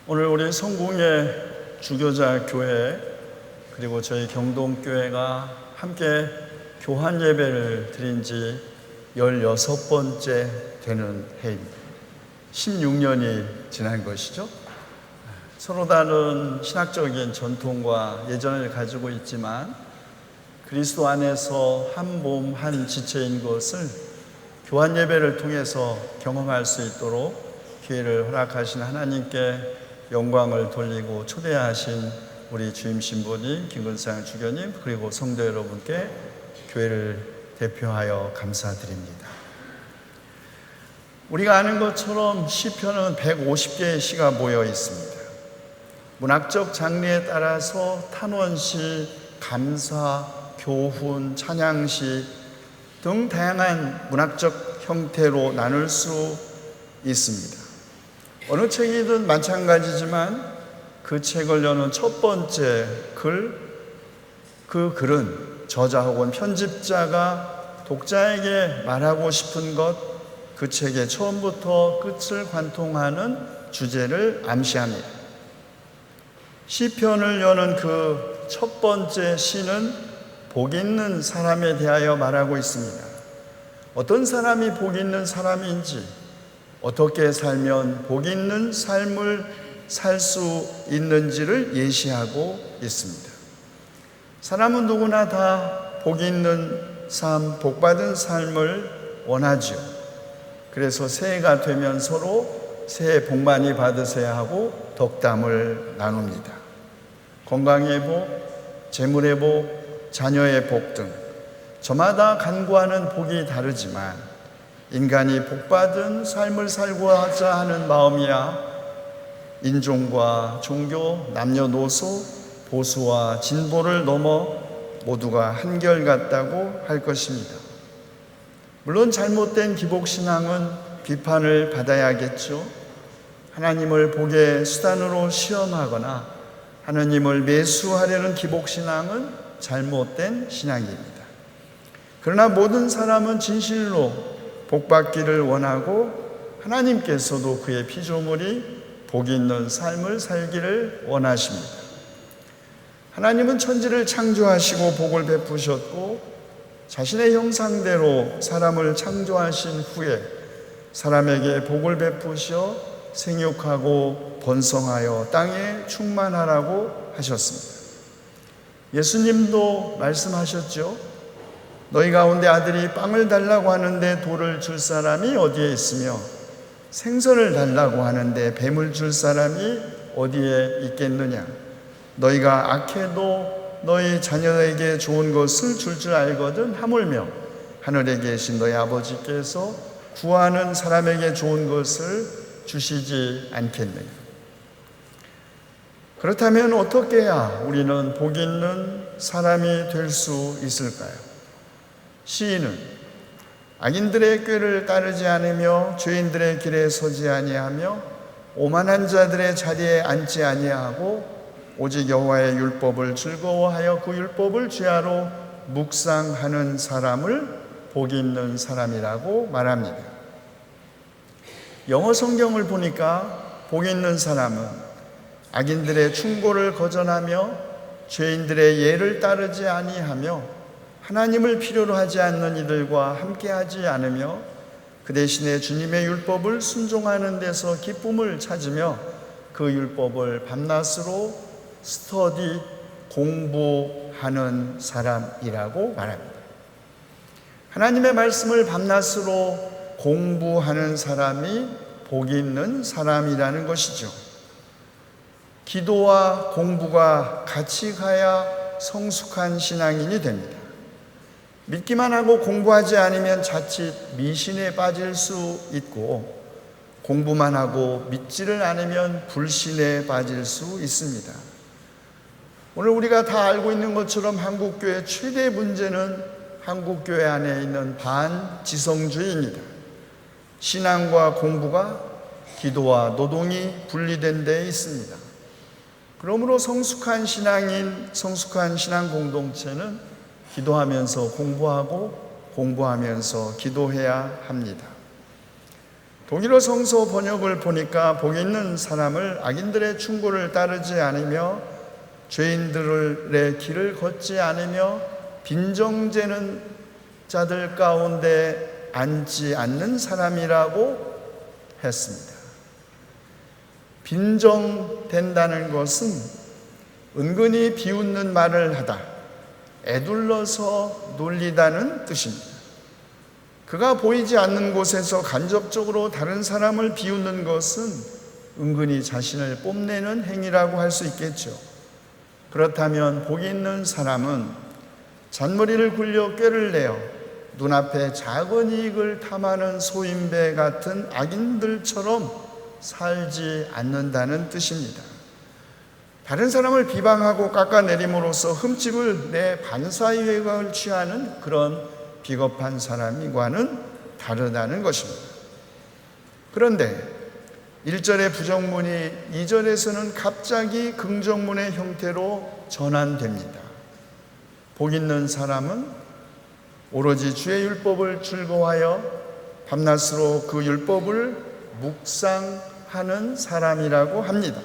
오늘 우리 성공의 주교자 교회 그리고 저희 경동교회가 함께 교환 예배를 드린 지 16번째 되는 해입니다. 16년이 지난 것이죠. 서로 다른 신학적인 전통과 예전을 가지고 있지만 그리스도 안에서 한 몸 한 지체인 것을 교환 예배를 통해서 경험할 수 있도록 기회를 허락하신 하나님께 영광을 돌리고 초대하신 우리 주임 신부님, 김근상 주교님, 그리고 성도 여러분께 교회를 대표하여 감사드립니다. 우리가 아는 것처럼 시편은 150개의 시가 모여 있습니다. 문학적 장르에 따라서 탄원시, 감사, 교훈, 찬양시 등 다양한 문학적 형태로 나눌 수 있습니다. 어느 책이든 마찬가지지만 그 책을 여는 첫 번째 글, 그 글은 저자 혹은 편집자가 독자에게 말하고 싶은 것, 그 책의 처음부터 끝을 관통하는 주제를 암시합니다. 시편을 여는 그 첫 번째 시는 복 있는 사람에 대하여 말하고 있습니다. 어떤 사람이 복 있는 사람인지, 어떻게 살면 복 있는 삶을 살 수 있는지를 예시하고 있습니다. 사람은 누구나 다 복 있는 삶, 복 받은 삶을 원하죠. 그래서 새해가 되면 서로 새해 복 많이 받으셔야 하고 덕담을 나눕니다. 건강의 복, 재물의 복, 자녀의 복 등 저마다 간구하는 복이 다르지만 인간이 복받은 삶을 살고자 하는 마음이야 인종과 종교, 남녀노소, 보수와 진보를 넘어 모두가 한결같다고 할 것입니다. 물론 잘못된 기복신앙은 비판을 받아야겠죠. 하나님을 복의 수단으로 시험하거나 하나님을 매수하려는 기복신앙은 잘못된 신앙입니다. 그러나 모든 사람은 진실로 복받기를 원하고 하나님께서도 그의 피조물이 복 있는 삶을 살기를 원하십니다. 하나님은 천지를 창조하시고 복을 베푸셨고 자신의 형상대로 사람을 창조하신 후에 사람에게 복을 베푸셔 생육하고 번성하여 땅에 충만하라고 하셨습니다. 예수님도 말씀하셨죠. 너희 가운데 아들이 빵을 달라고 하는데 돌을 줄 사람이 어디에 있으며 생선을 달라고 하는데 뱀을 줄 사람이 어디에 있겠느냐. 너희가 악해도 너희 자녀에게 좋은 것을 줄 알거든 하물며 하늘에 계신 너희 아버지께서 구하는 사람에게 좋은 것을 주시지 않겠느냐. 그렇다면 어떻게 해야 우리는 복 있는 사람이 될 수 있을까요? 시인은 악인들의 꾀를 따르지 않으며 죄인들의 길에 서지 아니하며 오만한 자들의 자리에 앉지 아니하고 오직 여호와의 율법을 즐거워하여 그 율법을 죄하로 묵상하는 사람을 복 있는 사람이라고 말합니다. 영어 성경을 보니까 복 있는 사람은 악인들의 충고를 거절하며 죄인들의 예를 따르지 아니하며 하나님을 필요로 하지 않는 이들과 함께하지 않으며 그 대신에 주님의 율법을 순종하는 데서 기쁨을 찾으며 그 율법을 밤낮으로 스터디, 공부하는 사람이라고 말합니다. 하나님의 말씀을 밤낮으로 공부하는 사람이 복 있는 사람이라는 것이죠. 기도와 공부가 같이 가야 성숙한 신앙인이 됩니다. 믿기만 하고 공부하지 않으면 자칫 미신에 빠질 수 있고 공부만 하고 믿지를 않으면 불신에 빠질 수 있습니다. 오늘 우리가 다 알고 있는 것처럼 한국교회 최대 문제는 한국교회 안에 있는 반지성주의입니다. 신앙과 공부가 기도와 노동이 분리된 데 있습니다. 그러므로 성숙한 신앙인, 성숙한 신앙 공동체는 기도하면서 공부하고 공부하면서 기도해야 합니다. 독일어 성서 번역을 보니까 복 있는 사람을 악인들의 충고를 따르지 않으며 죄인들의 길을 걷지 않으며 빈정죄는 자들 가운데 앉지 않는 사람이라고 했습니다. 빈정된다는 것은 은근히 비웃는 말을 하다, 애둘러서 놀리다는 뜻입니다. 그가 보이지 않는 곳에서 간접적으로 다른 사람을 비웃는 것은 은근히 자신을 뽐내는 행위라고 할 수 있겠죠. 그렇다면 복이 있는 사람은 잔머리를 굴려 꾀를 내어 눈앞에 작은 이익을 탐하는 소인배 같은 악인들처럼 살지 않는다는 뜻입니다. 다른 사람을 비방하고 깎아내림으로써 흠집을 내 반사회각을 취하는 그런 비겁한 사람과는 다르다는 것입니다. 그런데 1절의 부정문이 2절에서는 갑자기 긍정문의 형태로 전환됩니다. 복 있는 사람은 오로지 주의 율법을 즐거워하여 밤낮으로 그 율법을 묵상하는 사람이라고 합니다.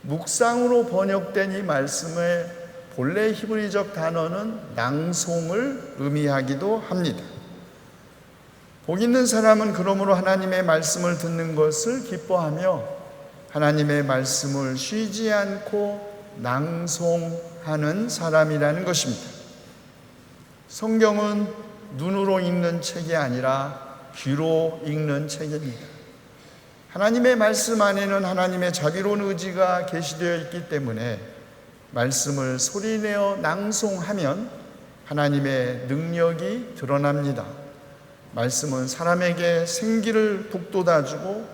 묵상으로 번역된 이 말씀의 본래 히브리적 단어는 낭송을 의미하기도 합니다. 복 있는 사람은 그러므로 하나님의 말씀을 듣는 것을 기뻐하며 하나님의 말씀을 쉬지 않고 낭송하는 사람이라는 것입니다. 성경은 눈으로 읽는 책이 아니라 귀로 읽는 책입니다. 하나님의 말씀 안에는 하나님의 자비로운 의지가 계시되어 있기 때문에 말씀을 소리내어 낭송하면 하나님의 능력이 드러납니다. 말씀은 사람에게 생기를 북돋아주고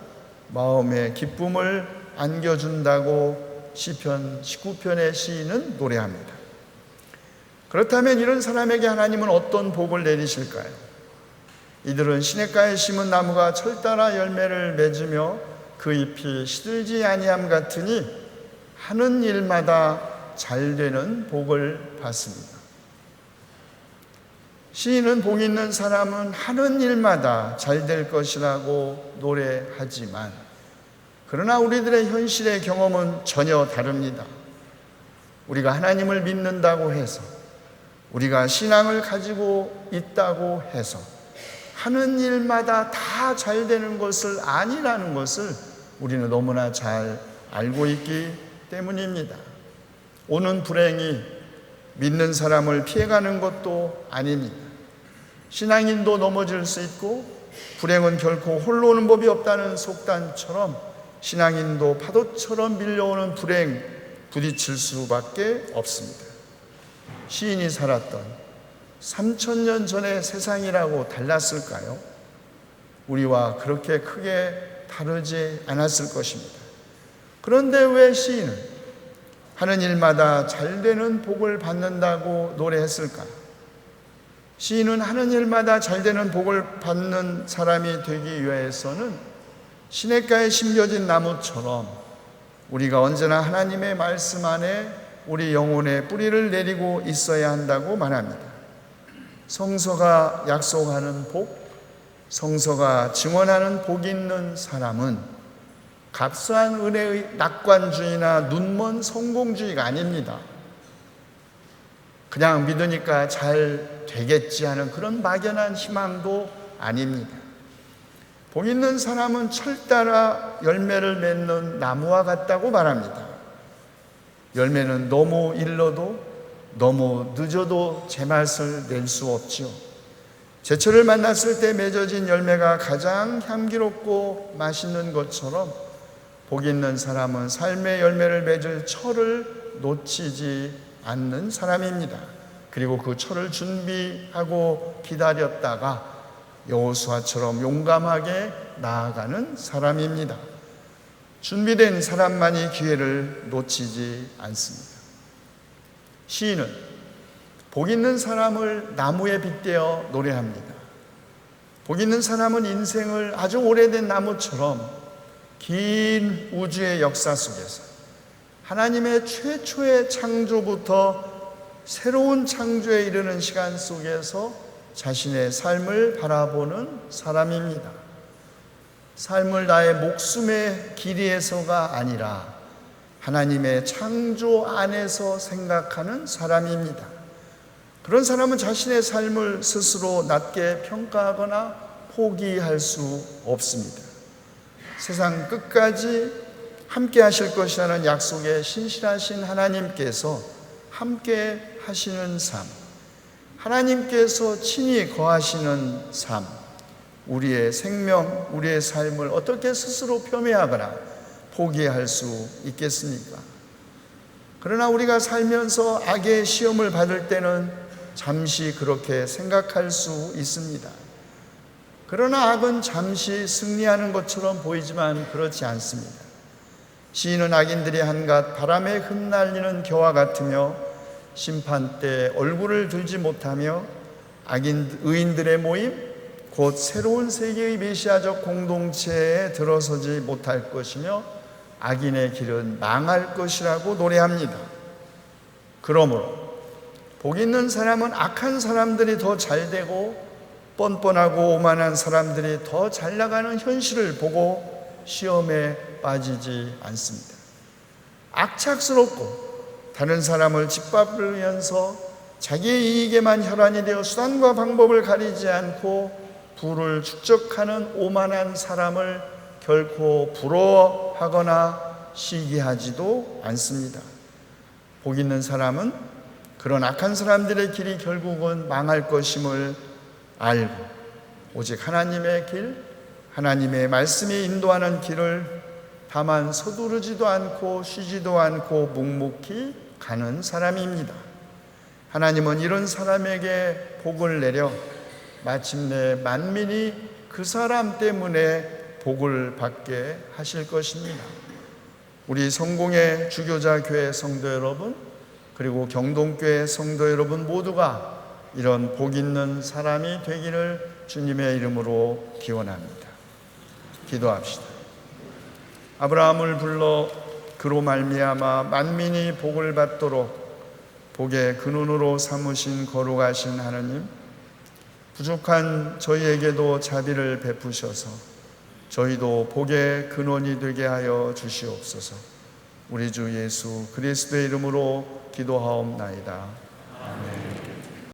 마음에 기쁨을 안겨준다고 시편 19편의 시인은 노래합니다. 그렇다면 이런 사람에게 하나님은 어떤 복을 내리실까요? 이들은 시냇가에 심은 나무가 철따라 열매를 맺으며 그 잎이 시들지 아니함 같으니 하는 일마다 잘되는 복을 받습니다. 시인은 복 있는 사람은 하는 일마다 잘될 것이라고 노래하지만 그러나 우리들의 현실의 경험은 전혀 다릅니다. 우리가 하나님을 믿는다고 해서 우리가 신앙을 가지고 있다고 해서 하는 일마다 다 잘되는 것을 아니라는 것을 우리는 너무나 잘 알고 있기 때문입니다. 오는 불행이 믿는 사람을 피해가는 것도 아닙니다. 신앙인도 넘어질 수 있고 불행은 결코 홀로 오는 법이 없다는 속단처럼 신앙인도 파도처럼 밀려오는 불행 부딪힐 수밖에 없습니다. 시인이 살았던 3000년 전의 세상이라고 달랐을까요? 우리와 그렇게 크게 다르지 않았을 것입니다. 그런데 왜 시인은 하는 일마다 잘되는 복을 받는다고 노래했을까? 시인은 하는 일마다 잘되는 복을 받는 사람이 되기 위해서는 시냇가에 심겨진 나무처럼 우리가 언제나 하나님의 말씀 안에 우리 영혼의 뿌리를 내리고 있어야 한다고 말합니다. 성서가 약속하는 복, 성서가 증언하는 복 있는 사람은 값싼 은혜의 낙관주의나 눈먼 성공주의가 아닙니다. 그냥 믿으니까 잘 되겠지 하는 그런 막연한 희망도 아닙니다. 복 있는 사람은 철 따라 열매를 맺는 나무와 같다고 말합니다. 열매는 너무 일러도 너무 늦어도 제맛을 낼 수 없지요. 제철을 만났을 때 맺어진 열매가 가장 향기롭고 맛있는 것처럼 복 있는 사람은 삶의 열매를 맺을 철을 놓치지 않는 사람입니다. 그리고 그 철을 준비하고 기다렸다가 여호수아처럼 용감하게 나아가는 사람입니다. 준비된 사람만이 기회를 놓치지 않습니다. 시인은 복 있는 사람을 나무에 빗대어 노래합니다. 복 있는 사람은 인생을 아주 오래된 나무처럼 긴 우주의 역사 속에서 하나님의 최초의 창조부터 새로운 창조에 이르는 시간 속에서 자신의 삶을 바라보는 사람입니다. 삶을 나의 목숨의 길이에서가 아니라 하나님의 창조 안에서 생각하는 사람입니다. 그런 사람은 자신의 삶을 스스로 낮게 평가하거나 포기할 수 없습니다. 세상 끝까지 함께 하실 것이라는 약속에 신실하신 하나님께서 함께 하시는 삶, 하나님께서 친히 거하시는 삶, 우리의 생명, 우리의 삶을 어떻게 스스로 폄훼하거나 포기할 수 있겠습니까? 그러나 우리가 살면서 악의 시험을 받을 때는 잠시 그렇게 생각할 수 있습니다. 그러나 악은 잠시 승리하는 것처럼 보이지만 그렇지 않습니다. 시인은 악인들이 한갓 바람에 흩날리는 겨와 같으며 심판 때 얼굴을 들지 못하며 의인들의 모임 곧 새로운 세계의 메시아적 공동체에 들어서지 못할 것이며 악인의 길은 망할 것이라고 노래합니다. 그러므로 복 있는 사람은 악한 사람들이 더 잘되고 뻔뻔하고 오만한 사람들이 더 잘나가는 현실을 보고 시험에 빠지지 않습니다. 악착스럽고 다른 사람을 짓밟으면서 자기의 이익에만 혈안이 되어 수단과 방법을 가리지 않고 부를 축적하는 오만한 사람을 결코 부러워하거나 시기하지도 않습니다. 복 있는 사람은 그런 악한 사람들의 길이 결국은 망할 것임을 알고 오직 하나님의 길, 하나님의 말씀이 인도하는 길을 다만 서두르지도 않고 쉬지도 않고 묵묵히 가는 사람입니다. 하나님은 이런 사람에게 복을 내려 마침내 만민이 그 사람 때문에 복을 받게 하실 것입니다. 우리 성공의 주교자 교회 성도 여러분, 그리고 경동교회 성도 여러분 모두가 이런 복 있는 사람이 되기를 주님의 이름으로 기원합니다. 기도합시다. 아브라함을 불러 그로 말미암아 만민이 복을 받도록 복의 근원으로 삼으신 거룩하신 하나님, 부족한 저희에게도 자비를 베푸셔서 저희도 복의 근원이 되게 하여 주시옵소서. 우리 주 예수 그리스도의 이름으로 기도하옵나이다.